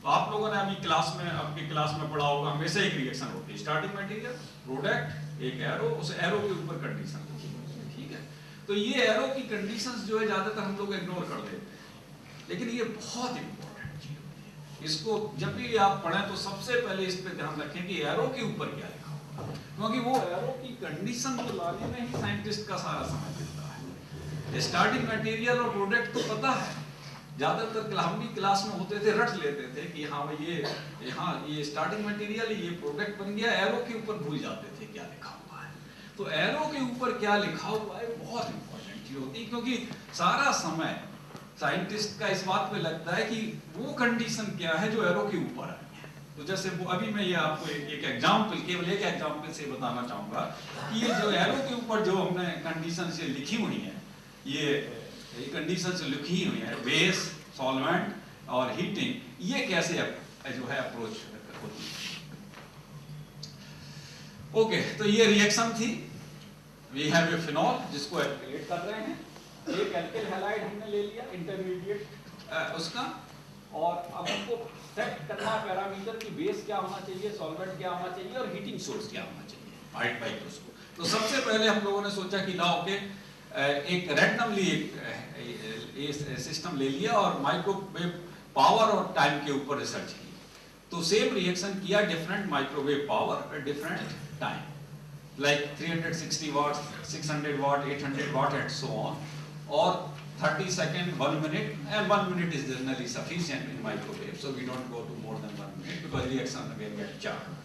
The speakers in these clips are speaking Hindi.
तो आप लोगों ने अभी क्लास में आपकी क्लास में पढ़ा होगा, हमेशा एक रिएक्शन होती है, स्टार्टिंग मटेरियल, प्रोडक्ट, एक एरो, उस एरो के ऊपर कंडीशन लिखी होती है, ठीक है। तो ये एरो की कंडीशंस जो है ज्यादातर हम लोग इग्नोर कर देते हैं, लेकिन ये बहुत इंपॉर्टेंट चीज होती है। इसको जब भी आप पढ़ें तो सबसे पहले इस पे ध्यान रखें कि एरो के ऊपर क्या लिखा होगा, क्योंकि वो एरो की कंडीशन को लाने में ही साइंटिस्ट का सारा समय मिलता है। स्टार्टिंग मटेरियल और प्रोडक्ट तो पता है, ज्यादातर हम भी क्लास में होते थे, रट लेते थे कि हाँ भाई ये स्टार्टिंग मटेरियल, ये प्रोडक्ट बन गया, एरो के ऊपर भूल जाते थे क्या लिखा हुआ है। तो एरो के ऊपर क्या लिखा हुआ है बहुत इंपॉर्टेंट चीज होती है, क्योंकि सारा समय साइंटिस्ट का इस बात पे लगता है कि वो कंडीशन क्या है जो एरो के ऊपर है। तो जैसे वो अभी मैं ये आपको एक एग्जाम्पल, केवल एक एग्जाम्पल से बताना चाहूंगा कि ये जो एरो के ऊपर जो हमने कंडीशन से लिखी हुई है, ये कंडीशन से लिखी हुई है, बेस, सॉल्वेंट और हीटिंग, ये कैसे जो है अप्रोच होती है। ओके, तो ये रिएक्शन थी। वी हैव ए फिनॉल जिसको एल्किलेट कर रहे हैं, एक एल्किल हैलाइड हमने ले लिया इंटरमीडिएट उसका, और अब हमको सेट करना पैरामीटर की बेस क्या होना चाहिए, सॉल्वेंट क्या होना चाहिए और हीटिंग सोर्स क्या होना चाहिए, हाइट माइक्रोस्कोप। तो सबसे पहले हम लोगों ने सोचा कि लाओ के एक रैंडमली एक सिस्टम ले लिया और माइक्रोवेव पावर और टाइम के ऊपर रिसर्च की। तो सेम रिएक्शन किया, different microwave power, different time, like 360 watt, 600 watt, 800 watt and so on, और 30 seconds, 1 minute, and 1 minute is generally sufficient in microwave, so we don't go to more than 1 minute because reaction again get charred.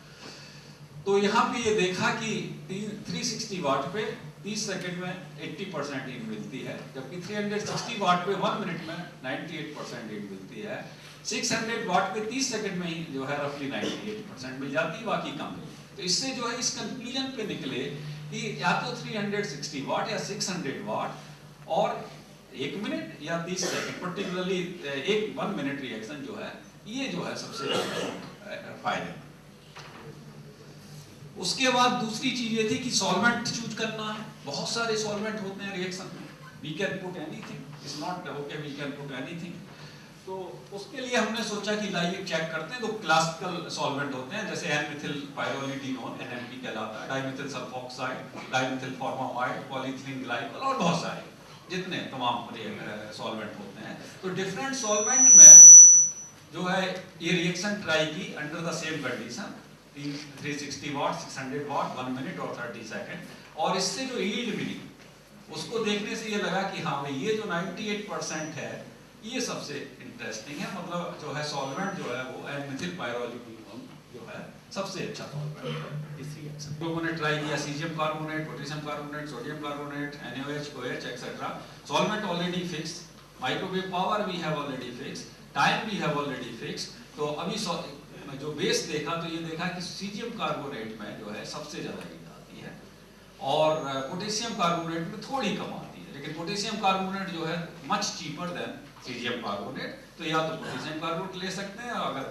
तो यहाँ पे ये देखा कि 360 वाट पे 30 सेकंड में 80% हीट मिलती है, जबकि 360 वाट पे 1 मिनट में 98% हीट मिलती है। 600 वाट पे 30 सेकंड में ही जो है रफली 98% मिल जाती है, बाकी कम है। तो इससे जो है इस कंक्लूजन पे निकले कि या तो 360 वाट या 600 वाट और 1 मिनट या 30 सेकंड, पर्टिकुलरली 1 मिनट रिएक्शन जो है ये जो है सबसे फायदे। उसके बाद दूसरी चीज ये थी कि सॉल्वेंट चूज करना है। बहुत सारे सॉल्वेंट होते हैं रिएक्शन में, we can put anything, it's not okay we can put anything. तो उसके लिए हमने सोचा कि लाइए चेक करते हैं। तो क्लासिकल सॉल्वेंट होते हैं जैसे एन-मिथिल पायरोलिडीनोन, एनएमपी कहलाता है, डाइमिथिल सल्फोक्साइड, डाइमिथिल फॉर्मामाइड, पॉलीथिलीन ग्लाइकॉल और बहुत सारे जितने तमाम सॉल्वेंट होते हैं। तो डिफरेंट सॉल्वेंट में जो है ये रिएक्शन ट्राई की under the same condition, 360 watt, 600 watt, 1 minute और 30 सेकंड, और इससे जो यील्ड मिली उसको देखने से ये लगा कि हाँ भाई ये जो 98% है ये सबसे इंटरेस्टिंग है। मतलब जो है सॉल्वेंट जो है वो एन-मिथिल पायरोलिडीनोन जो है सबसे अच्छा सॉल्वेंट है इस रिएक्शन। लोगों ने ट्राई किया caesium carbonate, potassium carbonate, sodium carbonate, NaOH, OH etcetera. Solvent already fix, microwave power we have already fix, time we have already fix. तो अभी जो बेस देखा तो ये देखा कि सीजियम कार्बोनेट में जो है सबसे ज्यादा हीट आती है और पोटेशियम कार्बोनेट में थोड़ी कम आती है, लेकिन पोटेशियम कार्बोनेट जो है much cheaper than caesium carbonate. तो या तो पोटेशियम कार्बोनेट ले सकते हैं, अगर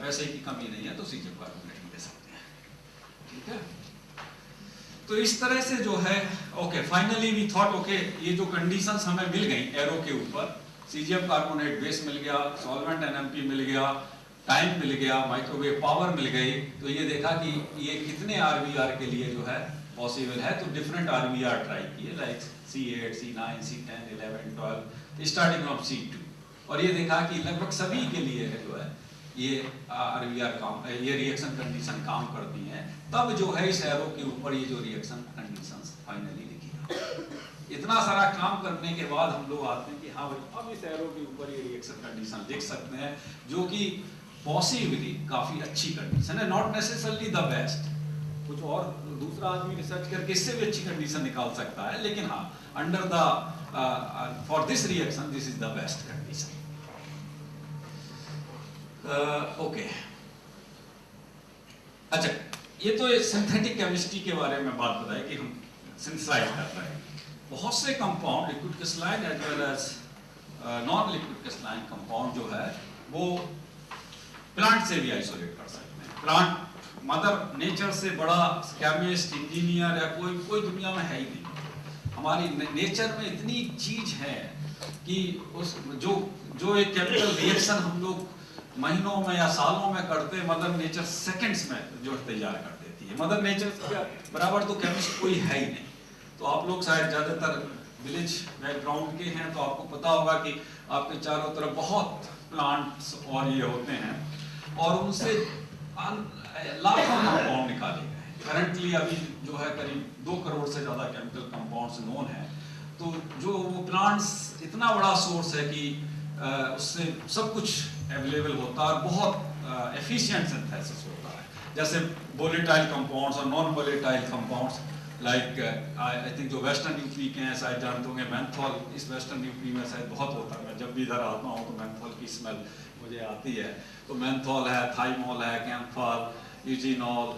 पैसे की कमी नहीं है तो सीजियम कार्बोनेट ले सकते हैं, ठीक है। तो इस तरह से जो है okay, finally we thought okay ये जो कंडीशंस हमें मिल गई एरो के ऊपर, सीजियम कार्बोनेट बेस मिल गया, सॉल्वेंट एनएमपी मिल गया, टाइम मिल गया, माइक्रोवेव पावर मिल गई, तो ये देखा कि ये कितने आरवीआर के लिए जो है पॉसिबल है। तो डिफरेंट आरवीआर ट्राई किए, like C8, C9, C10, 11, 12, starting from C2, और ये देखा कि लगभग सभी के लिए है जो है ये आरवीआर काम, ये रिएक्शन कंडीशन काम करती हैं। तब जो है इस एरो के ऊपर ये जो रिएक्शन कंडीशंस फाइनली लिखी। इतना सारा काम करने के बाद हम लोग आते हैं कि हाँ भाई अब इस एरो के ऊपर ये रिएक्शन कंडीशन लिख सकते हैं, जो कि पॉसिबली काफी अच्छी कंडीशन है, नॉट नेसेसरली द बेस्ट। कुछ और दूसरा आदमी रिसर्च करके इससे भी अच्छी कंडीशन निकाल सकता है, लेकिन हाँ under the for this reaction this is the best condition. Okay, अच्छा ये तो सिंथेटिक केमिस्ट्री के बारे में बात बताई कि हम सिंथेसाइज कर रहे हैं। बहुत से compound liquid crystalline as well as non liquid crystalline compound जो है वो प्लांट से भी आइसोलेट कर सकते हैं। प्लांट मदर नेचर से बड़ा केमिस्ट, इंजीनियर या कोई दुनिया में है ही नहीं। हमारी नेचर में इतनी चीज है कि उस जो एक केमिकल रिएक्शन हम लोग महीनों में या सालों में करते, मदर नेचर सेकंड्स में जो तैयार कर देती है। मदर नेचर बराबर तो केमिस्ट कोई है ही नहीं। तो आप लोग शायद ज़्यादातर विलेज बैकग्राउंड के हैं, तो आपको पता होगा कि आपके चारों तरफ बहुत प्लांट्स और ये होते हैं, और उनसे लाखों कंपाउंड निकाले गए हैं। करंटली अभी जो है करीब 2 करोड़ से ज़्यादा केमिकल कंपाउंड्स नोन है। तो जो वो प्लांट्स इतना बड़ा सोर्स है कि उससे सब कुछ अवेलेबल होता है और बहुत एफिशिएंट सिंथेसिस होता है। जैसे वोलेटाइल कंपाउंड्स और non volatile compounds, like I think जो वेस्टर्न यूपी के हैं शायद जानते होंगे मेंथॉल, इस वेस्टर्न यूपी में शायद बहुत होता है। मैं जब भी इधर आता हूँ तो मेंथॉल की स्मेल मुझे आती है। तो मेंथॉल है, थाइमोल है, कैम्फर, यूजीनॉल,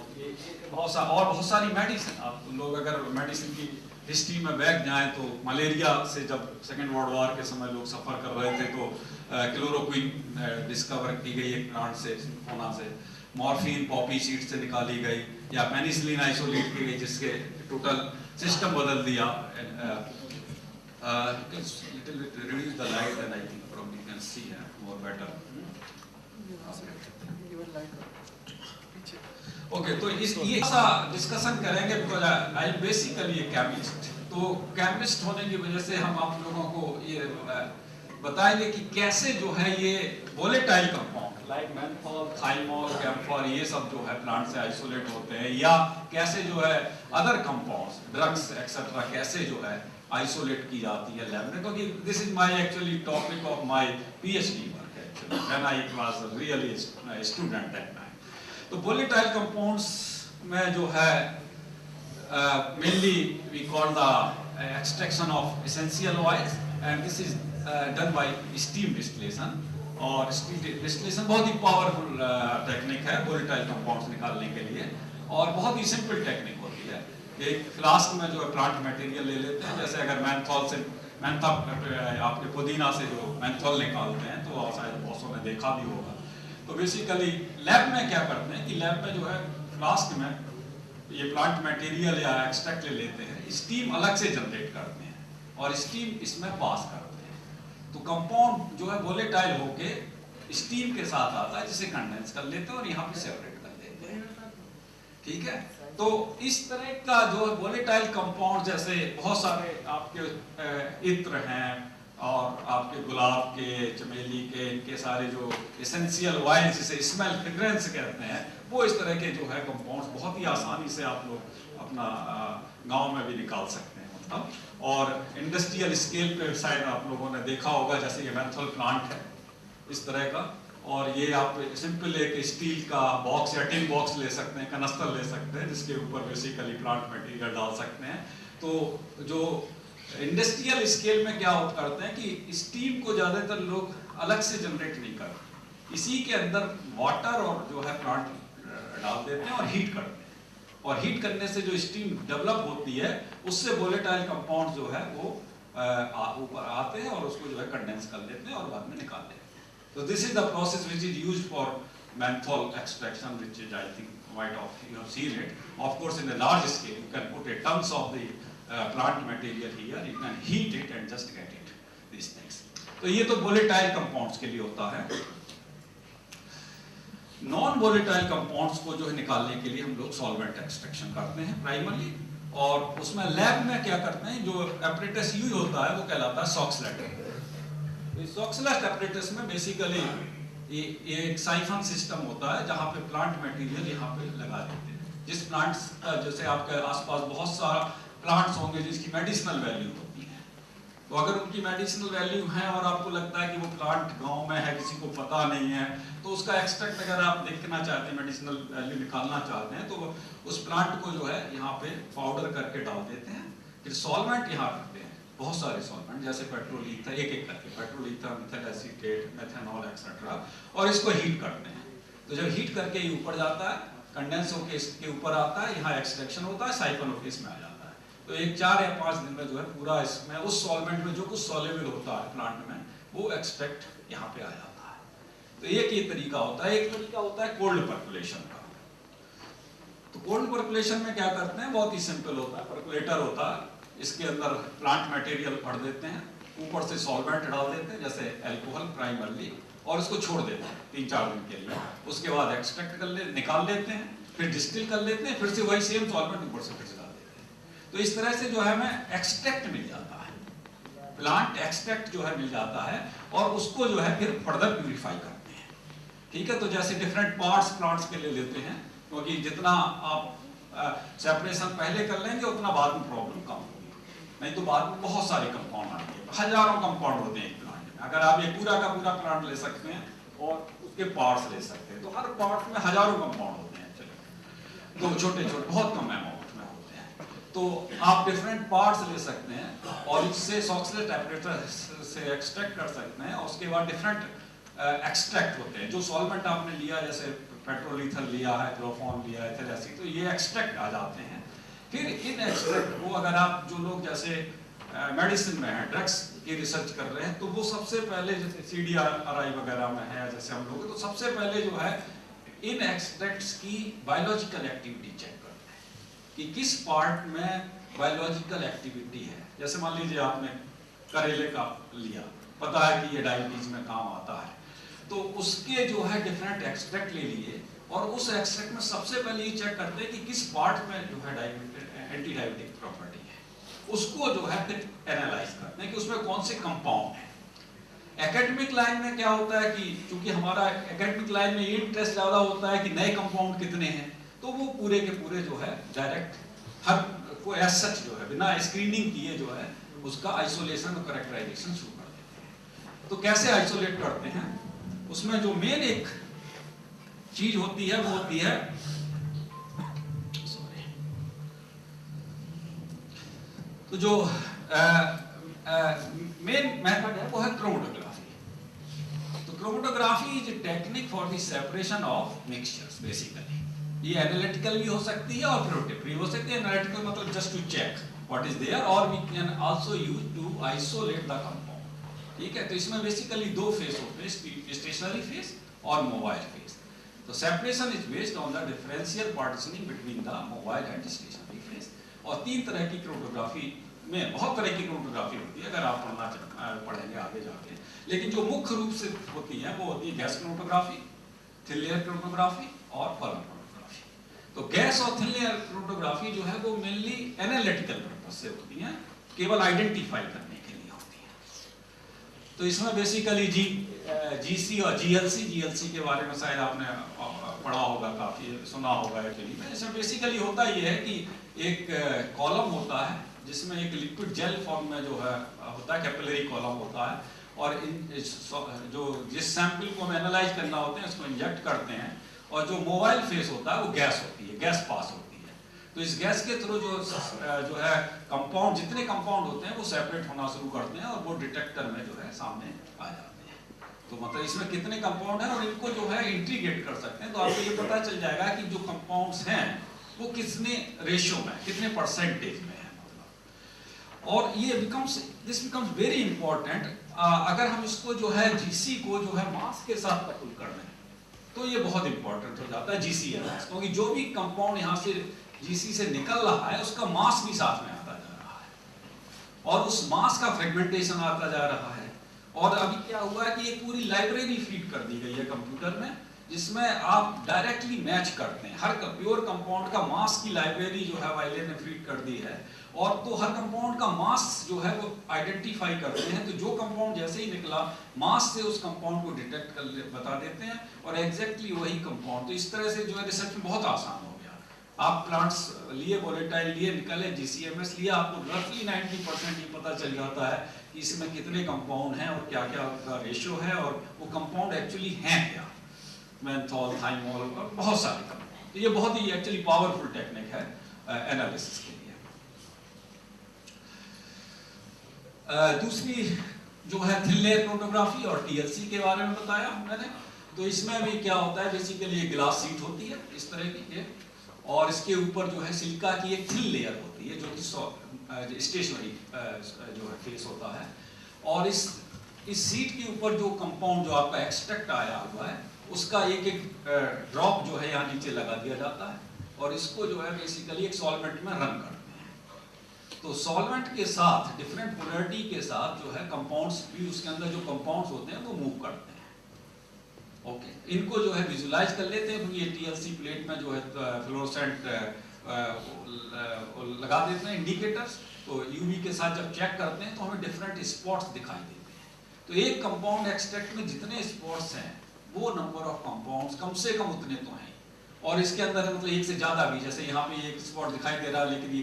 बहुत सारी मेडिसिन। आप लोग अगर मेडिसिन की हिस्ट्री में बैक जाएं तो मलेरिया से जब सेकेंड वर्ल्ड वॉर के समय लोग सफ़र कर रहे थे तो क्लोरोक्विन डिस्कवर की गई एक प्लांट से, सिंफोना से। मॉर्फिन पॉपी सीड से निकाली गई, या पेनिसिलिन आइसोलेट की गई, जिसके टोटल सिस्टम बदल दिया। little bit reduce the light and I think probably you can see more better. Okay, तो ये ऐसा डिस्कशन करेंगे because I basically A chemist. तो केमिस्ट होने की वजह से हम आप लोगों को ये बताएंगे कि कैसे जो है ये volatile compound like menthol, thymol, camphor, ये सब जो है प्लांट से आइसोलेट होते हैं, या कैसे जो है अदर कंपाउंड्स, ड्रग्स एक्सेट्रा कैसे जो है आइसोलेट की जाती है लैब में। क्योंकि this is my actually topic of my PhD work actually when I was really student that time. तो वोलेटाइल कंपाउंड्स में जो है mainly we call the extraction of essential oils and this is done by steam distillation. और स्टीम डिस्टिलेशन बहुत ही पावरफुल टेक्निक है वोलेटाइल कंपाउंड्स निकालने के लिए, और बहुत ही सिंपल टेक्निक होती है। एक फ्लास्क में जो है प्लांट मटेरियल ले लेते हैं, जैसे अगर मेंथॉल से आपके पुदीना से जो मेंथॉल निकालते हैं तो शायद बहुतों ने देखा भी होगा। तो बेसिकली लैब में क्या करते हैं कि लैब में जो है फ्लास्क में ये प्लांट मटेरियल या एक्सट्रैक्ट ले लेते हैं, स्टीम अलग से जनरेट करते हैं और स्टीम इसमें पास करते हैं। तो कंपाउंड जो है वोलेटाइल होके स्टीम के साथ आता है, जिसे कंडेंस कर लेते हैं और यहाँ पे सेपरेट कर देते हैं। ठीक है, तो इस तरह का जो वोलेटाइल कंपाउंड, जैसे बहुत सारे आपके इत्र हैं और आपके गुलाब के, चमेली के, इनके सारे जो एसेंशियल ऑयल्स जिसे स्मेल फ्रेग्रेंस कहते हैं, वो इस तरह के जो है कंपाउंड्स बहुत ही आसानी से आप लोग अपना गांव में भी निकाल सकते हैं मतलब। और इंडस्ट्रियल स्केल पे शायद आप लोगों ने देखा होगा, जैसे ये मेंथॉल प्लांट है इस तरह का, और ये आप सिंपल एक स्टील का बॉक्स या टिन बॉक्स ले सकते हैं, कनस्तर ले सकते हैं, जिसके ऊपर बेसिकली प्लांट मटेरियल डाल सकते हैं। तो जो इंडस्ट्रियल स्केल में क्या करते हैं कि स्टीम को ज़्यादातर लोग अलग से जनरेट नहीं करते, इसी के अंदर वाटर और जो है प्लांट डाल देते हैं और हीट करते हैं, और हीट करने से जो स्टीम डेवलप होती है उससे वोलेटाइल कंपाउंड जो है वो ऊपर आते हैं और उसको जो है कंडेंस कर लेते हैं और बाद में निकाल लेते हैं। So this is the process which is used for menthol extraction, which is I think might of you have seen it. Of course, in a large scale, you can put a tons of the plant material here. You can heat it and just get it. These things. तो ये तो volatile compounds के लिए होता है। नॉन वोलेटाइल कंपाउंड्स को जो है निकालने के लिए हम लोग सॉल्वेंट एक्सट्रैक्शन करते हैं प्राइमरली, और उसमें लैब में क्या करते हैं, जो एपरेटस यूज होता है वो कहलाता है सॉक्सलेट। इस सॉक्सलेट एपरेटस में बेसिकली ये एक साइफन सिस्टम होता है जहाँ पे प्लांट मटेरियल यहाँ पे लगा देते हैं। जिस प्लांट्स जैसे आपके आसपास बहुत सारा प्लांट्स होंगे जिसकी मेडिसिनल वैल्यू होती है, तो अगर उनकी मेडिसिनल वैल्यू है और आपको लगता है कि वो प्लांट गांव में है, किसी को पता नहीं है, तो उसका एक्सट्रैक्ट अगर आप देखना चाहते हैं, मेडिसिनल वैल्यू निकालना चाहते हैं, तो उस प्लांट को जो है यहाँ पे पाउडर करके डाल देते हैं। फिर सॉल्वेंट यहाँ रखते हैं, बहुत सारे सॉल्वेंट जैसे पेट्रोल ईथर, एक एक करके petrol ether, methyl acetate, methanol etcetera, और इसको हीट करते हैं। तो जब हीट करके ये ऊपर जाता है, कंडेंस होकर इसके ऊपर आता है, यहाँ एक्सट्रैक्शन होता है, साइफन होकर इसमें आ जाता है। तो एक 4 या 5 दिन में जो है पूरा इसमें उस सॉल्वेंट में जो कुछ सॉल्युबल होता है प्लांट में, वो एक्सट्रैक्ट यहाँ पे आ जाता है। तो एक ये तरीका होता है। एक तरीका होता है कोल्ड परकुलेशन का। तो कोल्ड परकुलेशन में क्या करते हैं, बहुत ही सिंपल होता है। परकुलेटर होता है, इसके अंदर प्लांट मटेरियल भर देते हैं, ऊपर से सॉल्वेंट डाल देते हैं जैसे अल्कोहल प्राइमरली, और इसको छोड़ देते हैं 3-4 दिन के लिए। उसके बाद एक्सट्रैक्ट निकाल लेते हैं, फिर डिस्टिल कर लेते हैं, फिर से वही सेम सॉल्वेंट ऊपर से फिर से डाल देते हैं। तो इस तरह से जो है हमें एक्सट्रैक्ट मिल जाता है, प्लांट एक्सट्रैक्ट जो है मिल जाता है, और उसको जो है फिर फर्दर प्यूरिफाई करते हैं। ठीक है, तो जैसे डिफरेंट पार्ट्स प्लांट्स के लिए लेते हैं, क्योंकि जितना आप सेपरेशन पहले कर लेंगे उतना बाद में प्रॉब्लम कम होगी, नहीं तो बाद में बहुत सारे कंपाउंड आएंगे, हजारों कंपाउंड होते हैं एक प्लांट में। अगर आप ये पूरा का पूरा प्लांट ले सकते हैं और उसके पार्ट्स ले सकते हैं, तो हर पार्ट में हजारों कंपाउंड होते हैं, चलो तो छोटे छोटे बहुत कम अमाउंट में होते हैं। तो आप डिफरेंट पार्ट्स ले सकते हैं और इससे सॉक्सलेट एपरेटर से एक्सट्रैक्ट कर सकते हैं, और उसके बाद डिफरेंट एक्सट्रैक्ट होते हैं। जो सॉल्वेंट आपने लिया, जैसे पेट्रोल ईथर लिया है, क्लोरोफॉर्म लिया है, एथिल एसिड, तो ये एक्सट्रैक्ट आ जाते हैं। फिर इन एक्सट्रैक्ट को अगर आप, जो लोग जैसे मेडिसिन में है, ड्रग्स की रिसर्च कर रहे हैं, तो वो सबसे पहले जैसे CDRI वगैरह में है, जैसे हम लोग, तो सबसे पहले जो है इन एक्सट्रैक्ट्स की बायोलॉजिकल एक्टिविटी चेक करते हैं कि किस पार्ट में बायोलॉजिकल एक्टिविटी है। जैसे मान लीजिए आपने करेले का लिया, पता है कि ये डायबिटीज में काम आता है, तो उसके जो है डिफरेंट एक्सट्रैक्ट ले लिए, और उस एक्सट्रैक्ट में सबसे पहले ये चेक करते हैं कि किस पार्ट में जो है एंटी डायबिटिक प्रॉपर्टी है, उसको जो है फिर एनालाइज करते हैं कि उसमें कौन से कंपाउंड है। एकेडमिक लाइन में क्या होता है कि चूंकि हमारा एकेडमिक लाइन में ये इंटरेस्ट ज्यादा होता है कि नए कंपाउंड कितने हैं, तो वो पूरे के पूरे जो है डायरेक्ट हर को एज सच जो है बिना स्क्रीनिंग किए जो है उसका आइसोलेशन और कैरेक्टराइजेशन शुरू कर देते हैं। तो कैसे आइसोलेट करते हैं, उसमें जो मेन एक चीज होती है वो होती है, तो जो मेन मेथड है वो है क्रोमेटोग्राफी। तो chromatography is a technique for the separation of mixtures basically. ये एनालिटिकल भी हो सकती है और प्रोडक्टिव भी हो सकती है। एनालिटिकल मतलब just to check what is there, और we can also use to isolate the compound. ठीक है, तो इसमें बेसिकली दो फेस होते हैं, स्टेशनरी फेस और मोबाइल फेस। तो separation is based on the differential partitioning between the mobile and stationary phase. और 3 तरह की क्रोमेटोग्राफी में, बहुत तरह की क्रोमेटोग्राफी होती है, अगर आप पढ़ेंगे आगे जाके, लेकिन जो मुख्य रूप से होती है वो होती है gas chromatography, thin layer chromatography और कॉलम क्रोमेटोग्राफी। तो गैस और थिन लेयर क्रोमेटोग्राफी जो है वो मेनली एनालिटिकल पर्पज से होती है, केवल आइडेंटिफाई करने के लिए होती है। तो इसमें बेसिकली GC और GLC के बारे में शायद आपने पढ़ा होगा, काफी सुना होगा एक्चुअली में। इसमें बेसिकली होता ये है कि एक कॉलम होता है जिसमें एक लिक्विड जेल फॉर्म में जो है होता है, कैपिलरी कॉलम होता है, और जिस सैंपल को हम एनालाइज करना होते हैं उसको इंजेक्ट करते हैं, और जो मोबाइल फेस होता है वो गैस होती है, गैस पास होती है। तो इस गैस के थ्रू जो है कंपाउंड, जितने कंपाउंड होते हैं वो सेपरेट होना शुरू करते हैं और वो डिटेक्टर में जो है सामने आ जाते हैं। तो मतलब इसमें कितने कंपाउंड हैं और इनको जो है इंटीग्रेट कर सकते हैं, तो आपको ये पता चल जाएगा कि जो कंपाउंड्स हैं वो कितने रेशियो में, कितने परसेंटेज में है। और ये दिस बिकम्स वेरी इंपॉर्टेंट अगर हम इसको जो है GC को जो है मास के साथ कपल कर रहे हैं, तो ये बहुत इंपॉर्टेंट हो जाता है GC एनालिसिस, क्योंकि जो भी कंपाउंड यहाँ से GC से निकल रहा है उसका मास भी साथ में आता जा रहा है, और उस मास का फ्रेगमेंटेशन आता जा रहा है। और अभी क्या हुआ है कि ये पूरी लाइब्रेरी फीड कर दी गई है कंप्यूटर में, जिसमें आप डायरेक्टली मैच करते हैं। हर प्योर कंपाउंड का मास की लाइब्रेरी जो है वाइले ने फीड कर दी है, और तो हर कंपाउंड का मास जो है वो आइडेंटिफाई करते हैं। तो जो कंपाउंड जैसे ही निकला मास से उस कंपाउंड को डिटेक्ट कर बता देते हैं, और एग्जैक्टली वही कंपाउंड। तो इस तरह से जो है रिसर्च में बहुत आसान हो गया। आप प्लांट्स लिए, वोलेटाइल लिए, निकले, GCMS लिए, आपको रफली 90% ये पता चल जाता है कि इसमें कितने कंपाउंड हैं और क्या क्या उनका रेशियो है, और वो कंपाउंड एक्चुअली हैं क्या, मेंथॉल, थाइमोल और बहुत सारे कंपाउंड। तो ये बहुत ही एक्चुअली पावरफुल टेक्निक है एनालिसिस के लिए। दूसरी जो है थिन लेयर क्रोमेटोग्राफी और TLC के बारे में बताया मैंने। तो इसमें भी क्या होता है, बेसिकली ये ग्लास शीट होती है इस तरह की, और इसके ऊपर जो है सिलिका की एक थिन लेयर होती है जो कि स्टेशनरी जो है फेस होता है, और इस शीट के ऊपर जो कंपाउंड जो आपका एक्सट्रैक्ट आया हुआ है उसका एक एक ड्रॉप जो है यहाँ नीचे लगा दिया जाता है, और इसको जो है बेसिकली एक सॉल्वेंट में रन करते हैं। तो सॉल्वेंट के साथ डिफरेंट पोलैरिटी के साथ जो है कंपाउंड्स भी, उसके अंदर जो कंपाउंड्स होते हैं वो मूव करते हैं। ओके, इनको जो है विजुलाइज कर लेते हैं, क्योंकि ये टीएलसी प्लेट में जो है फ्लोरोसेंट लगा देते हैं इंडिकेटर्स, तो यूवी के साथ जब चेक करते हैं तो हमें डिफरेंट स्पॉट्स दिखाई देते हैं। तो एक कंपाउंड एक्सट्रैक्ट में जितने स्पॉट्स हैं वो नंबर ऑफ कंपाउंड्स कम से कम उतने तो हैं, और इसके अंदर मतलब एक से ज़्यादा भी, जैसे यहाँ पे एक स्पॉट दिखाई दे रहा है लेकिन ये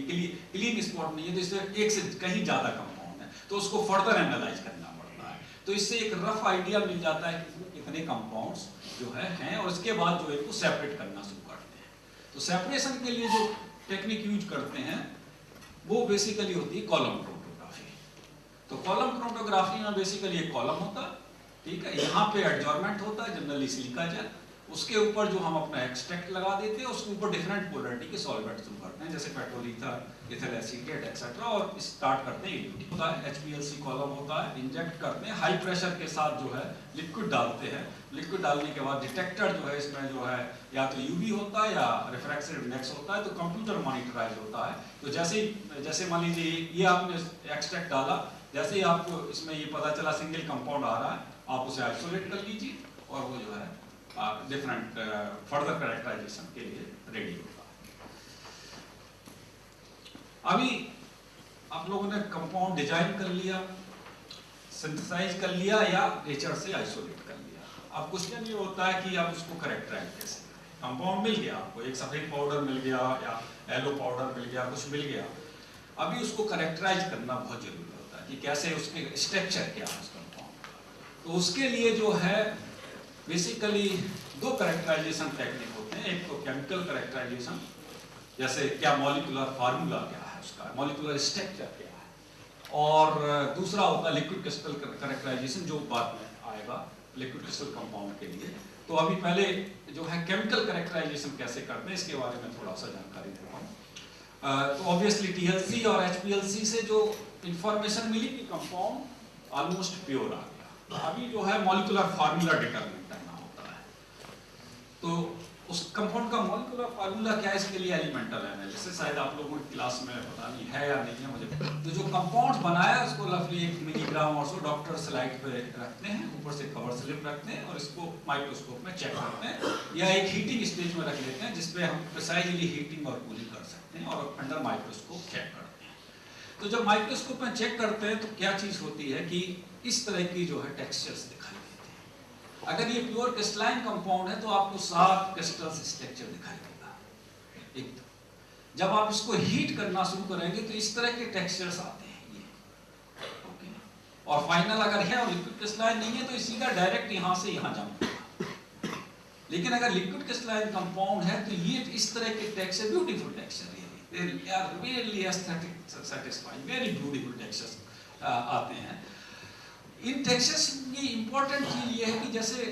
क्लीन स्पॉट नहीं है, तो इसमें एक से कहीं ज़्यादा कंपाउंड है, तो उसको फर्दर एनालाइज करना पड़ता है। तो इससे एक रफ आइडिया मिल जाता है कि इतने कंपाउंड्स जो है हैं, और इसके बाद जो है इनको सेपरेट करना शुरू करते हैं। तो सेपरेशन के लिए जो टेक्निक यूज करते हैं वो बेसिकली होती है कॉलम क्रोमेटोग्राफी। तो कॉलम क्रोमेटोग्राफी में बेसिकली एक कॉलम होता है, ठीक है, यहाँ पे एडजॉर्मेंट होता है, जनरली सिलिका जेल, उसके ऊपर जो हम अपना एक्सट्रैक्ट लगा देते हैं, उसके ऊपर डिफरेंट पोलरिटी के सॉल्वेंट शुरू करते हैं, जैसे petrol ether, ethyl acetate etcetera, और स्टार्ट करते हैं EDT होता है, HPLC कॉलम होता है, इंजेक्ट करते हैं, हाई प्रेशर के साथ जो है लिक्विड डालते हैं, लिक्विड डालने के बाद डिटेक्टर जो है इसमें जो है या तो UV होता है या रिफ्रैक्शन इंडेक्स होता है, तो कंप्यूटर मॉनिटराइज होता है। तो जैसे मान लीजिए ये आपने एक्सट्रैक्ट डाला, जैसे ही आपको इसमें ये पता चला सिंगल कंपाउंड आ रहा है, आप उसे आइसोलेट कर लीजिए और वो जो है डिफरेंट फर्दर कैरेक्टराइजेशन के लिए रेडी होता है। अभी आप लोगों ने कंपाउंड डिजाइन कर लिया, सिंथेसाइज कर लिया या नेचर से आइसोलेट कर लिया। अब क्वेश्चन ये होता है कि आप उसको कैरेक्टराइज कैसे करें। कंपाउंड मिल गया आपको, एक सफेद पाउडर मिल गया या येलो पाउडर मिल गया, कुछ मिल गया, अभी उसको कैरेक्टराइज करना बहुत जरूरी होता है कि कैसे उसके स्ट्रक्चर क्या है उस कंपाउंड का। तो उसके लिए जो है बेसिकली दो कैरेक्टराइजेशन टेक्निक होते हैं, एक तो केमिकल कैरेक्टराइजेशन, जैसे क्या मॉलिक्यूलर फार्मूला क्या है उसका, मॉलिक्यूलर स्ट्रक्चर क्या है, और दूसरा होता है लिक्विड क्रिस्टल कैरेक्टराइजेशन, जो बाद में आएगा लिक्विड क्रिस्टल कंपाउंड के लिए। तो अभी पहले जो है केमिकल कैरेक्टराइजेशन कैसे करते हैं इसके बारे में थोड़ा सा जानकारी देता हूँ। तो ऑब्वियसली TLC और HPLC से जो इंफॉर्मेशन मिली कि कंपाउंड ऑलमोस्ट प्योर आ गया, तो अभी जो है मॉलिक्यूलर फार्मूला डिटरमिन करना होता है। तो उस कंपाउंड का मॉलिक्यूलर फार्मूला क्या है, इसके लिए एलिमेंटल एनालिसिस, शायद आप लोगों की क्लास में पता नहीं है या नहीं है मुझे। तो जो कंपाउंड बनाया उसको रफली 1 मिलीग्राम और सो डॉक्टर स्लाइड पे रखते हैं, ऊपर से कवर स्लिप रखते हैं और इसको माइक्रोस्कोप में चेक करते हैं, या एक हीटिंग स्टेज में रख लेते हैं जिसपे हम प्रिसाइजली हीटिंग और कूलिंग कर सकते हैं, और अंडर माइक्रोस्कोप चेक करते हैं। तो जब माइक्रोस्कोप में चेक करते हैं तो क्या चीज होती है कि इस तरह की जो है टेक्सचर्स दिखाई देते हैं। अगर ये प्योर क्रिस्टलाइन कंपाउंड है तो आपको 7 क्रिस्टल्स स्ट्रक्चर दिखाई देगा एकदम। जब आप इसको हीट करना शुरू करेंगे तो इस तरह के टेक्सचर्स आते हैं ये, ओके। और फाइनल अगर है और लिक्विड क्रिस्टलाइन नहीं है तो सीधा डायरेक्ट यहाँ से यहाँ जंप होगा। लेकिन अगर लिक्विड क्रिस्टलाइन कंपाउंड है तो ये इस तरह के texture, beautiful texture, they are really aesthetic satisfying, very beautiful textures आते हैं। इन टेक्सचर्स की इंपॉर्टेंट चीज ये है कि जैसे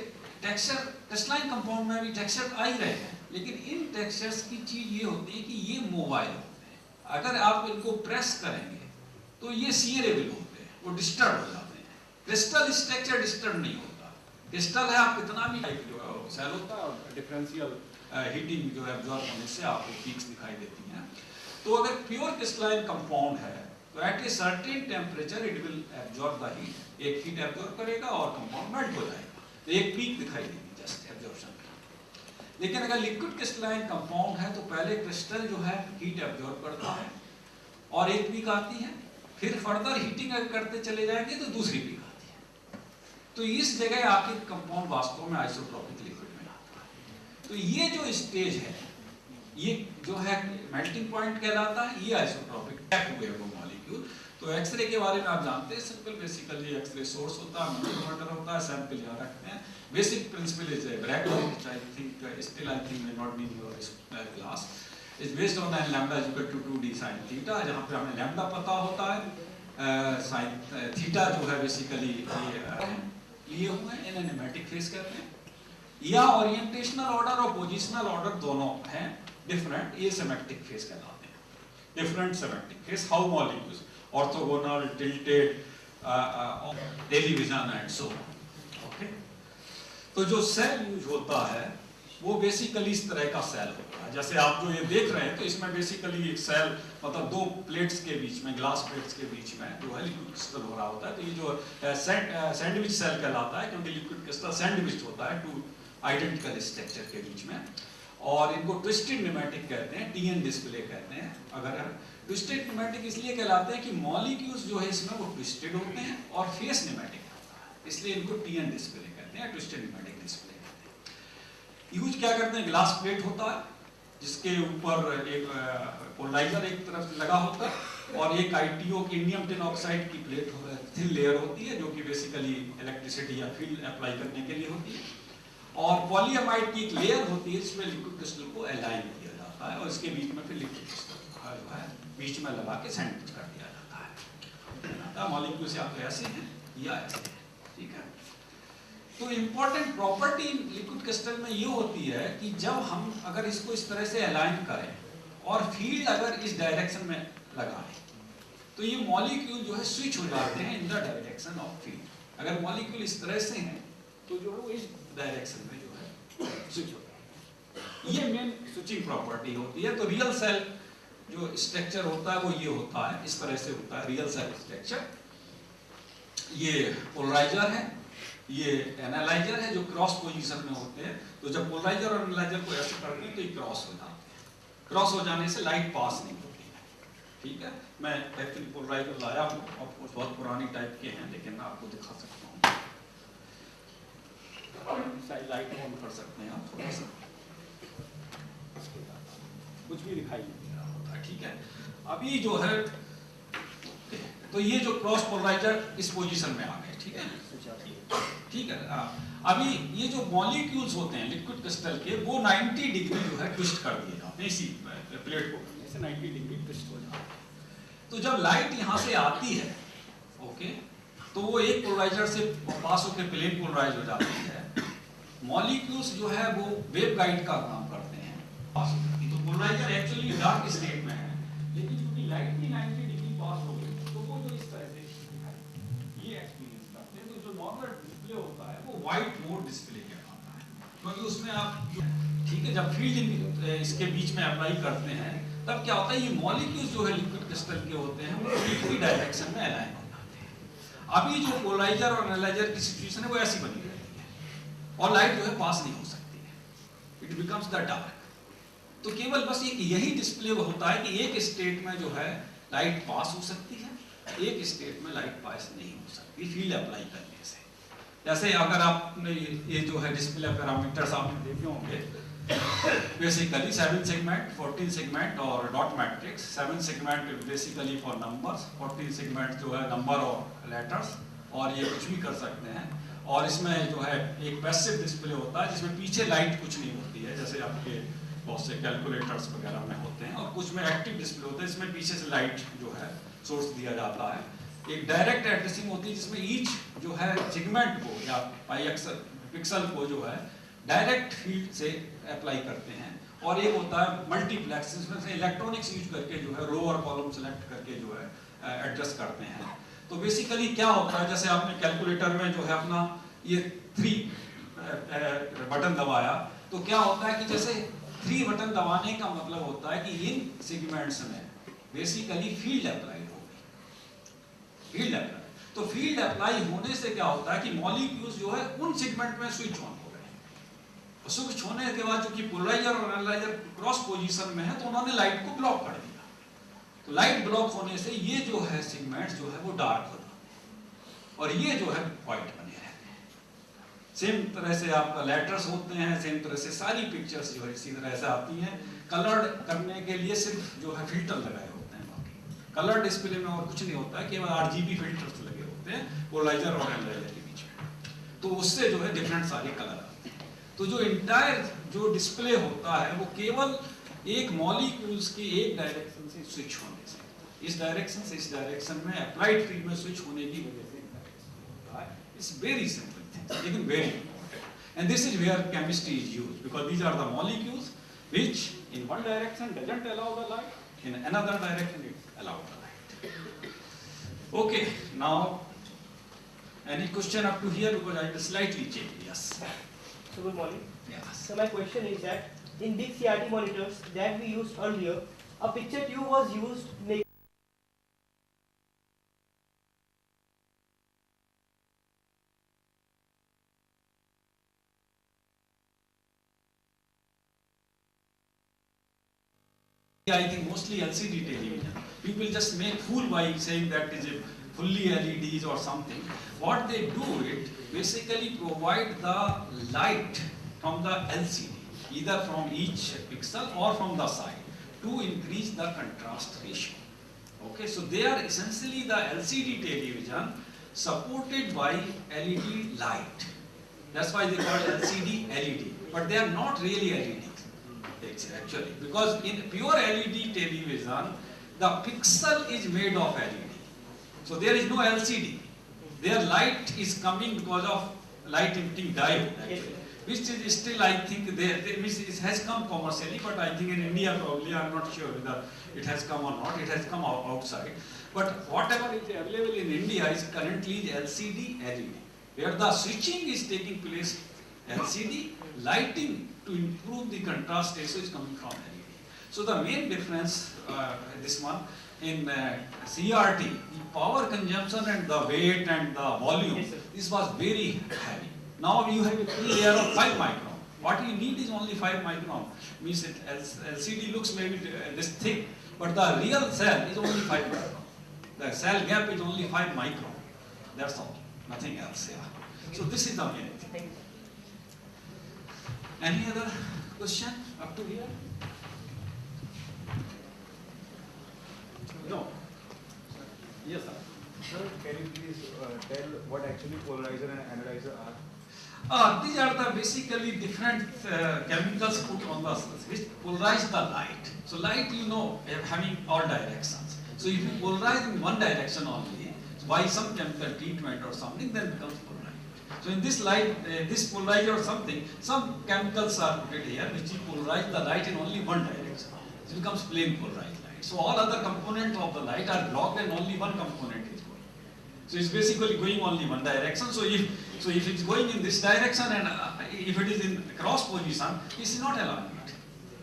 टेक्सचर क्रिस्टलाइन कंपाउंड में भी टेक्सचर आ ही रहे हैं, लेकिन इन टेक्सचर्स की चीज ये होती है कि ये मोबाइल होते हैं। अगर आप इनको प्रेस करेंगे तो ये सीयरेबल होते हैं, वो डिस्टर्ब हो जाते हैं। क्रिस्टल स्ट्रक्चर डिस्टर्ब नहीं होता। क्रिस्टल है, आप कितना भी सेल होता है और डिफरेंशियल हीटिंग जो है एब्जॉर्ब होने से आपको पीक्स दिखाई देती हैं। तो अगर प्योर क्रिस्टलाइन कंपाउंड है तो at a certain temperature it will absorb the heat, एक हीट एब्जॉर्ब करेगा और कंपाउंड मेल्ट हो जाएगा, तो एक पीक दिखाई देगी जस्ट एब्जॉर्प्शन की। लेकिन अगर लिक्विड क्रिस्टलाइन कंपाउंड है तो पहले क्रिस्टल जो है हीट एब्जॉर्ब करता है और एक पीक आती है, फिर फर्दर हीटिंग अगर करते चले जाएंगे तो दूसरी पीक आती है। तो इस जगह आके कंपाउंड वास्तव में आइसोट्रोपिक लिक्विड में आता है। तो ये जो स्टेज है ये जो है मेल्टिंग पॉइंट कहलाता है, ये आइसोट्रोपिक पैक हुए वो मॉलिक्यूल। तो एक्सरे के बारे में आप जानते हैं, सिंपल बेसिकली एक्सरे सोर्स होता है, मल्टीमीटर होता है, सैंपल यहाँ रखते हैं। Basic principle is Bragg law, which I think still I think may not be in your class, is based on n lambda is equal to 2d sin theta, जहाँ पे हमें लैम्डा पता होता है, sin थीटा जो है बेसिकली लिए हुए हैं, इन्हें न्यूमेटिक फेज कहते हैं। या ओरिएंटेशनल ऑर्डर और पोजिशनल ऑर्डर दोनों हैं डिफरेंट, ये सिमेट्रिक फेज कहलाते हैं। Different symmetric phase, how molecules orthogonal, tilted, television and so okay. तो जो सेल यूज होता है वो बेसिकली इस तरह का सेल होता है, जैसे आप जो ये देख रहे हैं, तो इसमें बेसिकली एक सेल मतलब 2 प्लेट्स के बीच में, ग्लास प्लेट्स के बीच में जो है लिक्विड क्रिस्टल हो रहा होता है। तो ये जो सैंडविच सेल कहलाता है, क्योंकि लिक्विड क्रिस्टल सैंडविच होता है टू आइडेंटिकल स्ट्रक्चर के बीच में, और इनको ट्विस्टेड न्यूमेटिक कहते हैं, टीएन डिस्प्ले कहते हैं। अगर ट्विस्टेड न्यूमेटिक इसलिए कहलाते हैं कि मॉलिक्यूल्स जो है इसमें वो ट्विस्टेड होते हैं और फेस न्यूमेटिक होता है, इसलिए इनको टीएन डिस्प्ले कहते हैं, ट्विस्टेड न्यूमेटिक डिस्प्ले कहते हैं। यूज क्या करते हैं, ग्लास प्लेट होता है जिसके ऊपर एक पोलराइजर एक तरफ लगा होता है और एक आईटीओ की इंडियम टिन ऑक्साइड की प्लेट थिन लेयर होती है जो कि बेसिकली इलेक्ट्रिसिटी या फील्ड अप्लाई करने के लिए होती है, और पॉलीअमाइड की एक लेयर होती है जिसमें लिक्विड क्रिस्टल को अलाइन किया जाता है और इसके बीच में फिर लिक्विड क्रिस्टल जो है बीच में लगा के सैंडविच कर दिया जाता है। मॉलिक्यूल्स या तो ऐसे हैं या ऐसे हैं, ठीक है। तो इम्पोर्टेंट प्रॉपर्टी लिक्विड क्रिस्टल में ये होती है कि जब हम अगर इसको इस तरह से अलाइन करें और फील्ड अगर इस डायरेक्शन में लगाएं तो ये मॉलिक्यूल जो है स्विच हो जाते हैं in the direction of field. अगर मॉलिक्यूल इस तरह से हैं तो जो है वो इस डायरेक्शन में जो है स्विच होता है, ये मेन स्विचिंग प्रॉपर्टी होती है। तो रियल सेल जो स्ट्रक्चर होता है वो ये होता है, इस तरह से होता है रियल सेल स्ट्रक्चर। ये पोलराइजर है, ये एनालाइजर है जो क्रॉस पोजीशन में होते हैं। तो जब पोलराइजर और एनालाइजर को ऐसे करते हैं तो ये क्रॉस हो जाते हैं, क्रॉस हो जाने से लाइट पास नहीं होती है, ठीक है। मैं एक्चुअली पोलराइजर लाया हूँ और कुछ बहुत पुरानी टाइप के हैं लेकिन मैं आपको दिखा सकता हूँ, लाइट ऑन कर सकते हैं आप थोड़ा सा, कुछ भी दिखाई नहीं दे रहा होता है, ठीक है। अभी जो है तो ये जो क्रॉस पोलराइजर इस पोजीशन में आ गए, ठीक है, ठीक है। अभी ये जो मॉलिक्यूल्स होते हैं लिक्विड क्रिस्टल के वो 90 डिग्री जो है ट्विस्ट कर दिए जाते हैं, इसी प्लेट को ऐसे 90 डिग्री ट्विस्ट हो जाते हैं। तो जब लाइट यहाँ से आती है, ओके, तो वो एक पोलराइजर से पास होकर प्लेन पोलराइज हो जाती है। मॉलिक्यूल्स जो है वो वेव गाइड का काम करते हैं, तो पोलराइजर एक्चुअली डार्क स्टेट में है लेकिन क्योंकि लाइट भी 90 डिग्री पास हो गई तो वो जो इस तरह से ये एक्सपीरियंस करते हैं। तो जो नॉर्मल डिस्प्ले होता है वो व्हाइट मोड डिस्प्ले कहलाता है, क्योंकि उसमें आप, ठीक है, जब फील्ड इसके बीच में अप्लाई करते हैं तब क्या होता है, ये मॉलिक्यूल्स जो है लिक्विड क्रिस्टल के होते हैं वो एक ही डायरेक्शन में अलाइन हो जाते हैं। अभी जो पोलराइजर और एनालाइजर की सिचुएशन है वो ऐसी बनी रहती है और लाइट जो है पास नहीं हो सकती है, इट बिकम्स द डार्क। तो केवल बस एक यही डिस्प्ले होता है कि एक स्टेट में जो है लाइट पास हो सकती है, एक स्टेट में लाइट पास नहीं हो सकती फील्ड अप्लाई करने से। जैसे अगर आपने ये जो है डिस्प्ले पैरामीटर्स आपने देखे होंगे, बेसिकली 7 सेगमेंट, 14 सेगमेंट और dot matrix. 7 segment basically for numbers, 14 segment जो है नंबर और लेटर्स, और ये कुछ भी कर सकते हैं। और इसमें जो है एक पैसिव डिस्प्ले होता है जिसमें पीछे लाइट कुछ नहीं होती है, जैसे आपके बहुत से कैलकुलेटर्स वगैरह में होते हैं, और कुछ में एक्टिव डिस्प्ले होता है जिसमें पीछे से लाइट जो है सोर्स दिया जाता है। एक डायरेक्ट एड्रेसिंग होती है जिसमें ईच जो है सेगमेंट को या पिक्सल को जो है डायरेक्ट फील्ड से अप्लाई करते हैं। और एक होता है मल्टीप्लेक्स जिसमें से इलेक्ट्रॉनिक्स यूज करके जो है रो और कॉलम सेलेक्ट करके जो है एड्रेस करते हैं। तो बेसिकली क्या होता है, जैसे आपने कैलकुलेटर में जो है अपना ये 3 बटन दबाया तो क्या होता है कि जैसे 3 बटन दबाने का मतलब होता है कि इन सेगमेंट्स में बेसिकली फील्ड अप्लाई हो गई, फील्ड अप्लाई। तो फील्ड अप्लाई होने से क्या होता है कि मॉलिक्यूल्स जो है उन सेगमेंट में स्विच ऑन हो गए, और स्विच होने के बाद चूंकि पोलराइजर और एनालाइजर क्रॉस पोजीशन में है तो उन्होंने लाइट को ब्लॉक कर दिया। तो लाइट ब्लॉक होने से ये जो है सेगमेंट्स जो है वो डार्क हो जाते हैं और ये जो है व्हाइट बने रहते हैं। सेम तरह से आपका लेटर्स होते हैं, सेम तरह से सारी पिक्चर्स जो है इसी तरह से आती हैं। कलर्ड करने के लिए सिर्फ जो है फिल्टर लगाए होते हैं, बाकी कलर डिस्प्ले में और कुछ नहीं होता है, केवल RGB फिल्टर्स लगे होते हैं पोलराइजर और एनालाइजर के बीच में, तो उससे जो है डिफरेंट सारे कलर आते हैं। तो जो इंटायर जो डिस्प्ले होता है वो केवल एक मॉलिक्यूल्स की एक डायरेक्शन से स्विच होने से, इस डायरेक्शन से इस डायरेक्शन में अप्लाइड फील्ड में स्विच होने की वजह से होता है। इट्स वेरी सिंपल थिंग लेकिन very important, and this is where chemistry is used, because these are the molecules which in one direction doesn't allow the light, in another direction it allows the light. Okay, now any question up to here, because I will slightly change. Yes. So good morning. Yes. So my question is that in big CRT monitors that we used earlier, a picture tube was used. I think mostly LCD television. People just make fool by saying that is a fully LEDs or something. What they do it basically provide the light from the LCD, either from each pixel or from the side, to increase the contrast ratio. Okay, so they are essentially the LCD television supported by LED light. That's why they call LCD LED, but they are not really LED. Actually, because in pure LED television, the pixel is made of LED. So there is no LCD. Their light is coming because of light emitting diode, actually, which is still, I think, it has come commercially, but I think in India probably, I'm not sure whether it has come or not. It has come outside. But whatever is available in India is currently LCD LED, where the switching is taking place LCD, lighting to improve the contrast ratio is coming from LED. So the main difference, this one, in CRT, the power consumption and the weight and the volume, yes, this was very heavy. Now you have a full layer of 5 micron. What you need is only 5 micron. Means it, LCD looks maybe this thick, but the real cell is only 5 micron. The cell gap is only 5 micron. That's all, nothing else. Yeah. So this is the main thing. Any other question up to here? No. Yes, sir. Sir, can you please tell what actually polarizer and analyzer are? These are the basically different chemicals put on the cells which polarize the light. So light, you know, having all directions. So if you polarize in one direction only, by some chemical treatment or something, then it becomes polarized. So in this light, this polarizer or something, some chemicals are put here which polarize the light in only one direction. So it becomes plain polarized light. So all other components of the light are blocked and only one component is going. So it's basically going only one direction. So if it's going in this direction and if it is in cross position, this is not allowing it,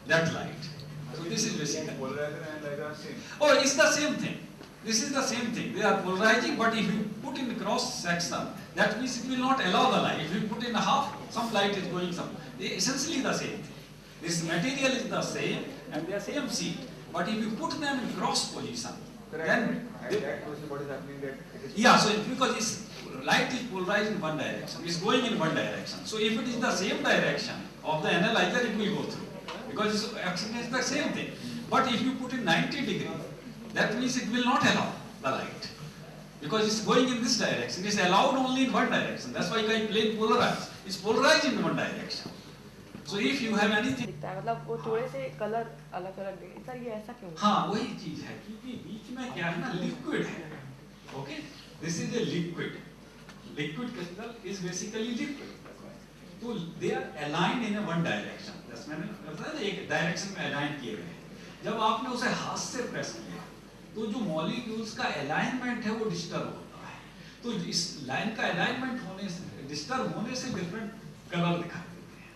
that light. So this is basically. Polarizer and analyzer are same. Oh, it's the same thing. This is the same thing. They are polarizing, but if you put in cross section, that means it will not allow the light. If you put in a half, some light is going some. They essentially the same thing. This material is the same and they are same seed. But if you put them in cross position, then that question what is happening that it is. yeah, so because it's light is polarized in one direction, it's going in one direction. So if it is the same direction of the analyzer, it will go through because it's actually the same thing. But if you put in 90 degree, that means it will not allow the light because it's going in this direction. It's allowed only in one direction. That's why I plane polarized. It's polarized in one direction. So if you have anything, दिखता है मतलब वो थोड़े से कलर अलग अलग दिखे सर ये ऐसा क्यों हाँ वही चीज है क्योंकि बीच में क्या है ना लिक्विड है. Okay, this is a liquid. Liquid crystal is basically liquid. तो they are aligned in one direction. बस मैंने बताया ना एक डायरेक्शन में अलाइन किए गए हैं. जब आपने उसे हाथ से प्रेस किया तो जो मॉलिक्यूल्स का अलाइनमेंट है वो डिस्टर्ब होता है. तो इस लाइन का अलाइनमेंट होने से डिस्टर्ब होने से डिफरेंट कलर दिखाई देते हैं.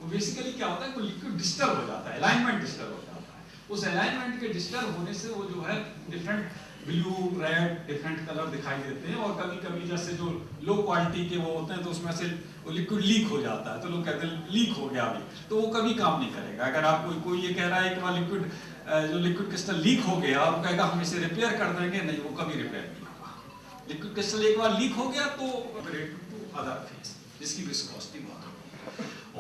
वो बेसिकली क्या होता है कि लिक्विड डिस्टर्ब हो जाता है, अलाइनमेंट डिस्टर्ब हो जाता है. उस अलाइनमेंट के डिस्टर्ब होने से वो जो है different blue red different colour दिखाई देते हैं. और कभी कभी जैसे जो लो क्वालिटी के वो होते हैं तो उसमें से वो लिक्विड लीक हो जाता है. तो लोग कहते हैं लीक हो गया अभी, तो वो कभी काम नहीं करेगा. अगर आप कोई ये कह रहा है कि वहाँ लिक्विड जो लिक्विड क्रिस्टल लीक हो गया और वो कहेगा हम इसे रिपेयर कर देंगे, नहीं, वो कभी रिपेयर नहीं होगा. लिक्विड क्रिस्टल एक बार लीक हो गया तो अपग्रेड टू अदर फेज जिसकी विस्कोसिटी बहुत होगी.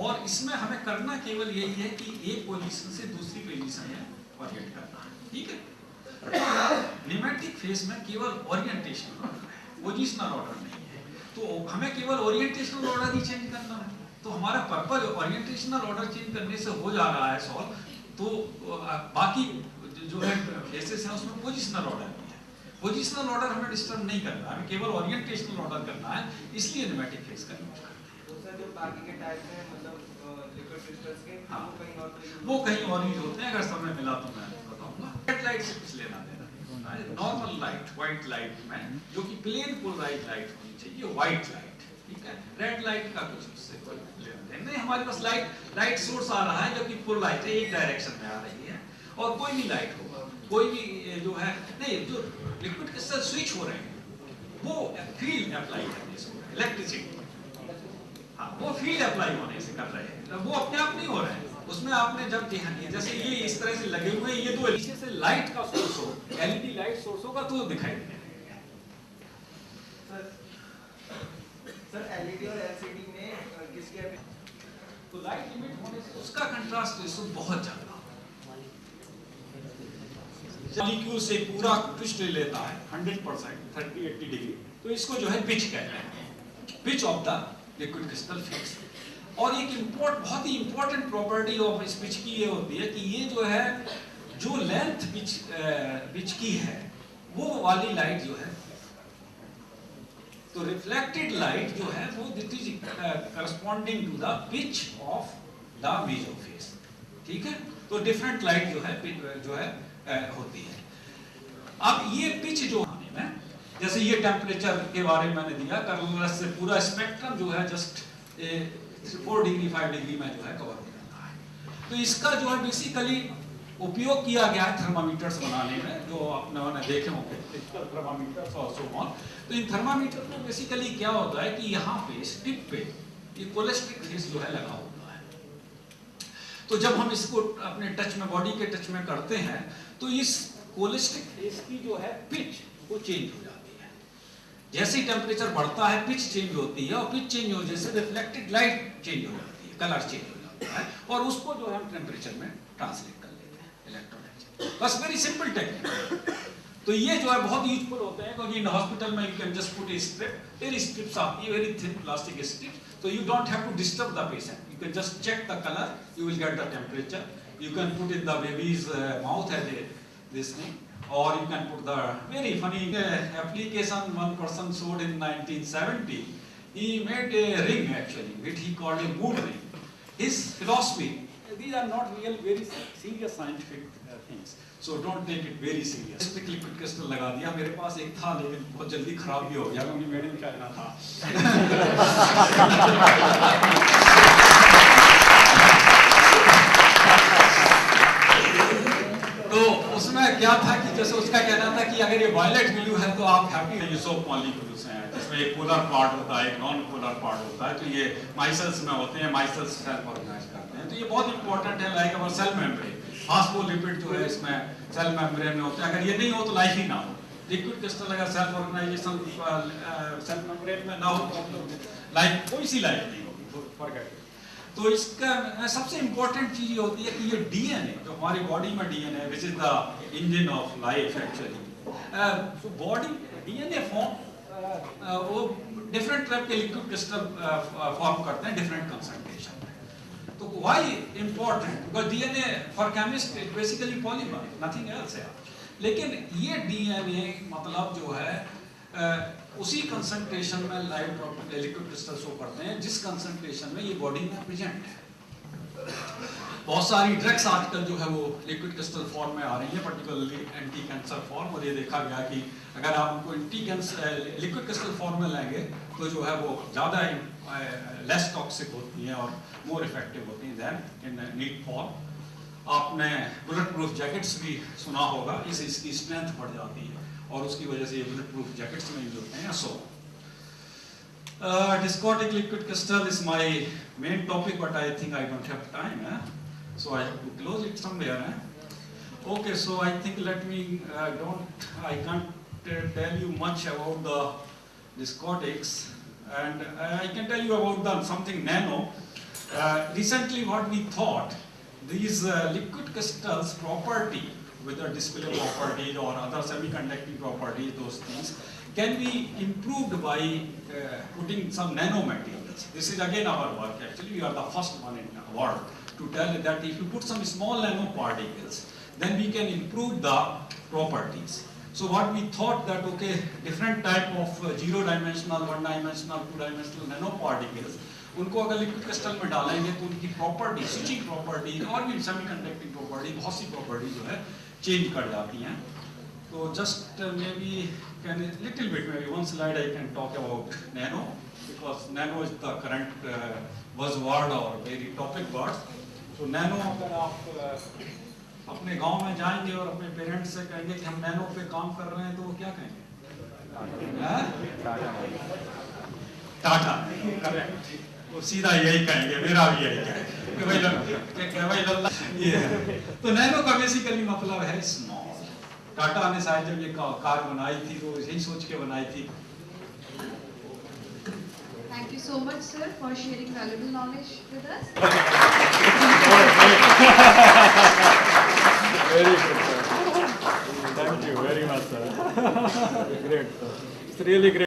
और इसमें हमें करना केवल यही है कि एक पोजीशन से दूसरी पोजीशन में ओरिएंट करना है. ठीक है. न्यूमेटिक फेज में केवल ओरिएंटेशनल ऑर्डर है, पोजीशनल ऑर्डर नहीं है. तो हमें केवल ओरिएंटेशनल ऑर्डर ही चेंज करना है. तो हमारा पर्पज ओरिएंटेशनल ऑर्डर चेंज करने से हो जा रहा है सॉल्व. तो बाकी जो है फेसेस हैं उसमें पोजीशनल ऑर्डर नहीं है. पोजीशनल ऑर्डर हमें डिस्टर्ब नहीं करना है, हमें केवल ओरिएंटेशनल ऑर्डर करना है. इसलिए न्यूमेटिक फेज का यूज करते हैं. तो सर जो बाकी के टाइप हैं मतलब लिक्विड क्रिस्टल्स के हाँ. वो कहीं और वो कहीं और यूज होते हैं. अगर समय मिला तो मैं बताऊंगा. रेड लाइट से कुछ लेना देना नॉर्मल लाइट व्हाइट लाइट में जो कि प्लेन पोलराइज लाइट होनी चाहिए, व्हाइट लाइट. ठीक है. रेड लाइट का कुछ उससे कोई लेना देना नहीं. हमारे पास लाइट सोर्स आ रहा है जो कि फुल लाइट है, एक डायरेक्शन में आ रही है. और कोई भी लाइट होगा, कोई भी जो है नहीं, जो लिक्विड क्रिस्टल स्विच हो रहे हैं वो फील्ड अप्लाई करने से इलेक्ट्रिसिटी, हाँ वो फील्ड अप्लाई होने से कर रहे हैं. वो अपने आप नहीं हो रहे हैं, उसमें आपने जब ध्यान दिया जैसे ये इस तरह से लगे हुए ये दो नीचे से लाइट का सोर्स हो, एलईडी लाइट सोर्स होगा तो दिखाई देगा। सर एलईडी और एलसीडी में किसके तो लाइट इमिट होने से उसका कंट्रास्ट रेशो बहुत ज्यादा मॉलिक्यूल से पूरा ट्विस्ट ले लेता है 100% 30-80 डिग्री, तो इसको जो है पिच कहते हैं, pitch of the liquid crystal fix. और एक बहुत ही इंपॉर्टेंट प्रॉपर्टी ऑफ इस पिच की ये होती है कि ये जो है जो लेंथ पिच की है वो वाली लाइट जो है, तो रिफ्लेक्टेड लाइट जो है वो that is corresponding to the pitch of the mesophase, ठीक है। तो डिफरेंट लाइट जो है होती है। अब ये पिच जो है जैसे ये टेम्परेचर के बारे में मैंने दिया, कलरलेस से पूरा स्पेक्ट्रम जो है जस्ट 4 डिग्री 5 डिग्री में जो है कवर हो जाता है। तो इसका जो है बेसिकली उपयोग किया गया है थर्मामीटर्स बनाने में, जो आपने देखे होंगे डिजिटल थर्मामीटर्स और सो ऑन। तो इन थर्मामीटर में बेसिकली क्या होता है कि यहाँ पे स्टिप पे ये कोलेस्ट्रिक फेस जो है लगा होता है। तो जब हम इसको अपने टच में, बॉडी के टच में करते हैं तो इस कोलेस्ट्रिक फेस की जो है पिच वो चेंज हो जाती है। जैसे ही टेम्परेचर बढ़ता है पिच चेंज होती है, और पिच चेंज होने से रिफ्लेक्टेड लाइट चेंज हो जाती है, कलर चेंज हो जाता है, और उसको जो है हम टेम्परेचर में ट्रांसलेट कर लेते हैं इलेक्ट्रोलाइट। बस वेरी सिंपल टेक्निक। तो ये जो है बहुत यूजफुल होते हैं, क्योंकि इन हॉस्पिटल में you can just put A strip, very strips आती है, very thin plastic strips, so you don't have to disturb the patient. You can just check the color, you will get the temperature. You can put in the baby's mouth as this thing, or you can put the very funny application one person showed in 1970. He made a ring actually, which he called a mood ring. His philosophy, these are not real very serious scientific things. So don't take it very serious. Liquid crystal लगा दिया, मेरे पास एक था लेकिन बहुत जल्दी खराब भी हो गया क्योंकि मेड इन चाइना था। तो उसमें क्या था कि जैसे उसका कहना था कि अगर ये वायलेट ब्लू है तो आप हैप्पी हैं, ये सोप मॉलिक्यूल्स हैं जिसमें एक पोलर पार्ट होता है, एक नॉन पोलर पार्ट होता है, तो ये माइसेल्स में होते हैं, माइसेल्स सेल ऑर्गेनाइज करते हैं। तो ये बहुत इंपॉर्टेंट है, like our cell membrane, phospholipid जो है इसमें सेल मेम्ब्रेन में होते हैं। अगर ये नहीं हो तो लाइफ ही ना हो। लिक्विड क्रिस्टल अगर सेल ऑर्गेनाइजेशन सेल मेम्ब्रेन में ना हो तो लाइफ, कोई सी लाइफ नहीं होगी, फॉरगेट। तो इसका सबसे इंपॉर्टेंट चीज ये होती है कि ये डीएनए जो हमारी बॉडी में DNA which is the engine of life actually. तो बॉडी डीएनए फॉर्म वो डिफरेंट टाइप के लिक्विड क्रिस्टल फॉर्म करते हैं डिफरेंट कंसंट्रेशन में। तो why important? Because DNA for chemist it basically polymer, nothing else है। लेकिन ये डीएनए मतलब जो है उसी कंसंट्रेशन में लाइव लिक्विड क्रिस्टल शो करते हैं जिस कंसंट्रेशन में ये बॉडी में प्रेजेंट है। बहुत सारी ड्रग्स आजकल जो है वो लिक्विड क्रिस्टल फॉर्म में आ रही है, पर्टिकुलरली एंटी कैंसर फॉर्म, और ये देखा गया कि अगर आप उनको लिक्विड क्रिस्टल फॉर्म में लेंगे तो जो है वो ज़्यादा लेस टॉक्सिक होती हैं और मोर इफेक्टिव होती हैं दैन इन नीट फॉर्म। आपने बुलेट प्रूफ जैकेट्स भी सुना होगा, इसकी स्ट्रेंथ बढ़ जाती है और उसकी वजह से ये बुलेट प्रूफ जैकेट्स में यूज होते हैं। सो discotic liquid crystal is my main topic, but I think I don't have time, so I have to close it somewhere. Okay, so I think I can't tell you much about the discotics, and I can tell you about something nano. Recently what we thought, these liquid crystals property, whether display properties or other semiconducting properties, those things can be improved by putting some nanomaterials. This is again our work. Actually, we are the first one in the world to tell that if you put some small nanoparticles, then we can improve the properties. So what we thought that okay, different type of zero-dimensional, one-dimensional, two-dimensional nanoparticles, उनको अगर लिक्विड क्रिस्टल में डालेंगे तो उनकी प्रॉपर्टी, स्विचिंग प्रॉपर्टी और भी सेमीकंडक्टिंग प्रॉपर्टी, बहुत सी प्रॉपर्टी जो है चेंज कर जाती हैं। So just maybe can a little bit, maybe one slide I can talk about nano, because nano is the current buzzword or very topic word. So nano, अगर आप अपने गांव में जाएंगे और अपने पेरेंट्स से कहेंगे कि हम नैनो पे काम कर रहे हैं तो वो क्या कहेंगे? टाटा, करेक्ट। वो सीधा यही कहेंगे, मेरा भी यही कहेंगे कि भाई लल्ला ये है। तो नैनो का बेसिकली मतलब है स्मॉल। टाटा ने शायद जब ये कार बनाई थी तो यही सोच के बनाई थी। Thank you so much, sir, for sharing valuable knowledge with us. Very good, sir. Thank you very much, sir. Great, sir. It's really great.